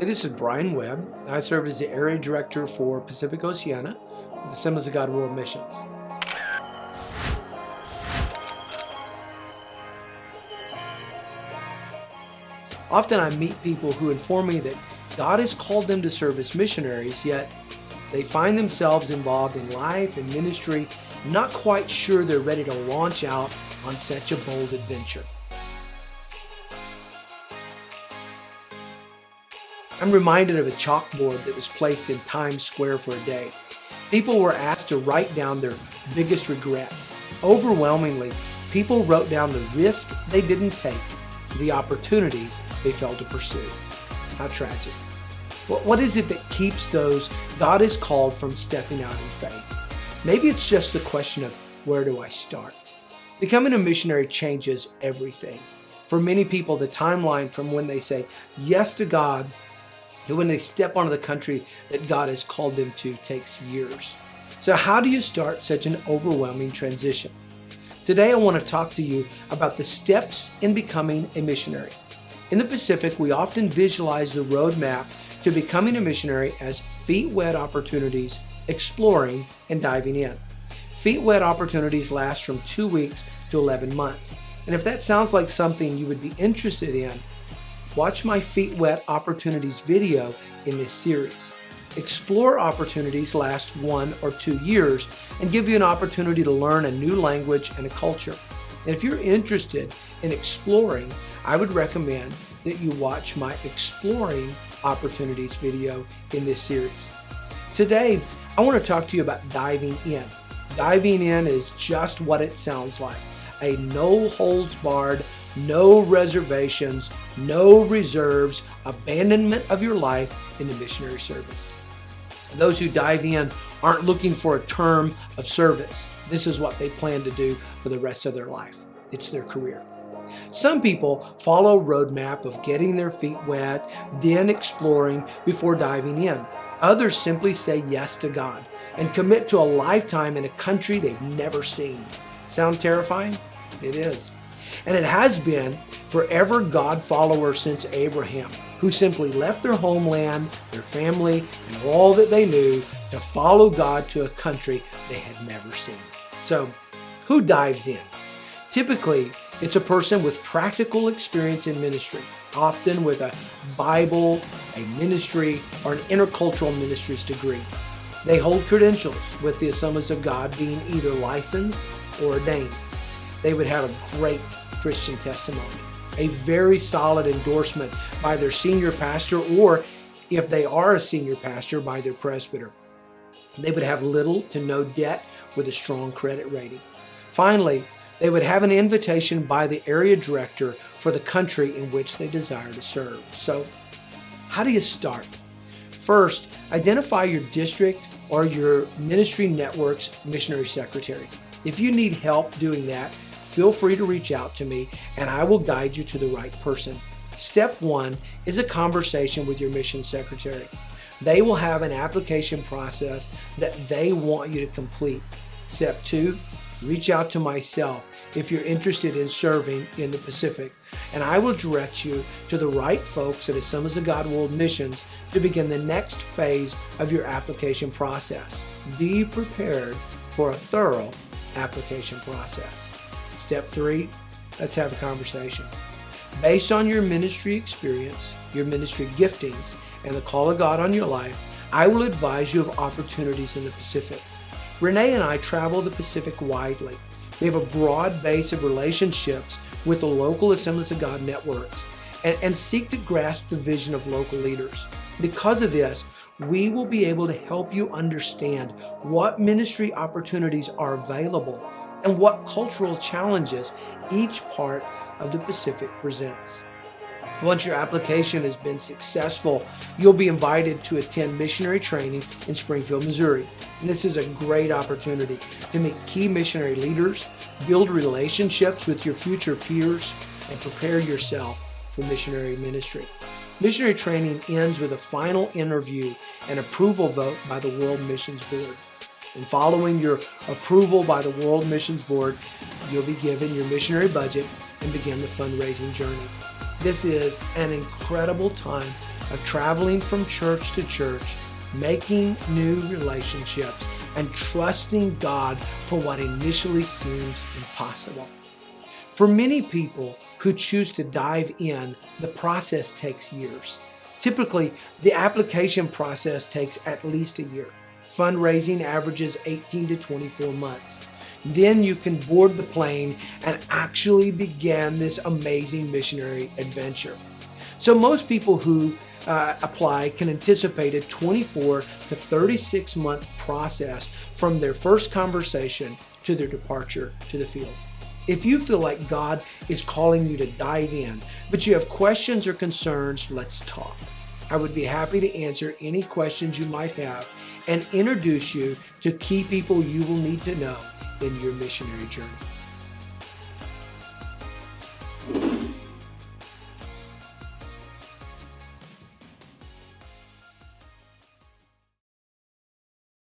Hey, this is Brian Webb. I serve as the Area Director for Pacific Oceania with the Assemblies of God World Missions. Often I meet people who inform me that God has called them to serve as missionaries, yet they find themselves involved in life and ministry, not quite sure they're ready to launch out on such a bold adventure. I'm reminded of a chalkboard that was placed in Times Square for a day. People were asked to write down their biggest regret. Overwhelmingly, people wrote down the risk they didn't take, the opportunities they failed to pursue. How tragic. What is it that keeps those God has called from stepping out in faith? Maybe it's just the question of, where do I start? Becoming a missionary changes everything. For many people, the timeline from when they say yes to God and when they step onto the country that God has called them to takes years. So how do you start such an overwhelming transition? Today I want to talk to you about the steps in becoming a missionary. In the Pacific, we often visualize the roadmap to becoming a missionary as feet wet opportunities, exploring, and diving in. Feet wet opportunities last from 2 weeks to 11 months. And if that sounds like something you would be interested in, watch my Feet Wet Opportunities video in this series. Explore opportunities last 1 or 2 years and give you an opportunity to learn a new language and a culture. And if you're interested in exploring, I would recommend that you watch my Exploring Opportunities video in this series. Today, I want to talk to you about diving in. Diving in is just what it sounds like. A no holds barred, no reservations, no reserves, abandonment of your life in the missionary service. Those who dive in aren't looking for a term of service. This is what they plan to do for the rest of their life. It's their career. Some people follow a roadmap of getting their feet wet, then exploring before diving in. Others simply say yes to God and commit to a lifetime in a country they've never seen. Sound terrifying? It is. And it has been forever God followers since Abraham, who simply left their homeland, their family, and all that they knew to follow God to a country they had never seen. So, who dives in? Typically, it's a person with practical experience in ministry, often with a Bible, a ministry, or an intercultural ministries degree. They hold credentials with the Assemblies of God being either licensed or ordained. They would have a great Christian testimony, a very solid endorsement by their senior pastor, or if they are a senior pastor, by their presbyter. They would have little to no debt with a strong credit rating. Finally, they would have an invitation by the area director for the country in which they desire to serve. So, how do you start? First, identify your district or your ministry network's missionary secretary. If you need help doing that, feel free to reach out to me and I will guide you to the right person. Step 1 is a conversation with your mission secretary. They will have an application process that they want you to complete. Step 2, reach out to myself if you're interested in serving in the Pacific, and I will direct you to the right folks at Assemblies of God World Missions to begin the next phase of your application process. Be prepared for a thorough application process. Step 3, let's have a conversation. Based on your ministry experience, your ministry giftings, and the call of God on your life, I will advise you of opportunities in the Pacific. Renee and I travel the Pacific widely. We have a broad base of relationships with the local Assemblies of God networks and seek to grasp the vision of local leaders. Because of this, we will be able to help you understand what ministry opportunities are available and what cultural challenges each part of the Pacific presents. Once your application has been successful, you'll be invited to attend missionary training in Springfield, Missouri. And this is a great opportunity to meet key missionary leaders, build relationships with your future peers, and prepare yourself for missionary ministry. Missionary training ends with a final interview and approval vote by the World Missions Board. And following your approval by the World Missions Board, you'll be given your missionary budget and begin the fundraising journey. This is an incredible time of traveling from church to church, making new relationships, and trusting God for what initially seems impossible. For many people who choose to dive in, the process takes years. Typically, the application process takes at least a year. Fundraising averages 18 to 24 months. Then you can board the plane and actually begin this amazing missionary adventure. So most people who apply can anticipate a 24 to 36 month process from their first conversation to their departure to the field. If you feel like God is calling you to dive in, but you have questions or concerns, let's talk. I would be happy to answer any questions you might have and introduce you to key people you will need to know in your missionary journey.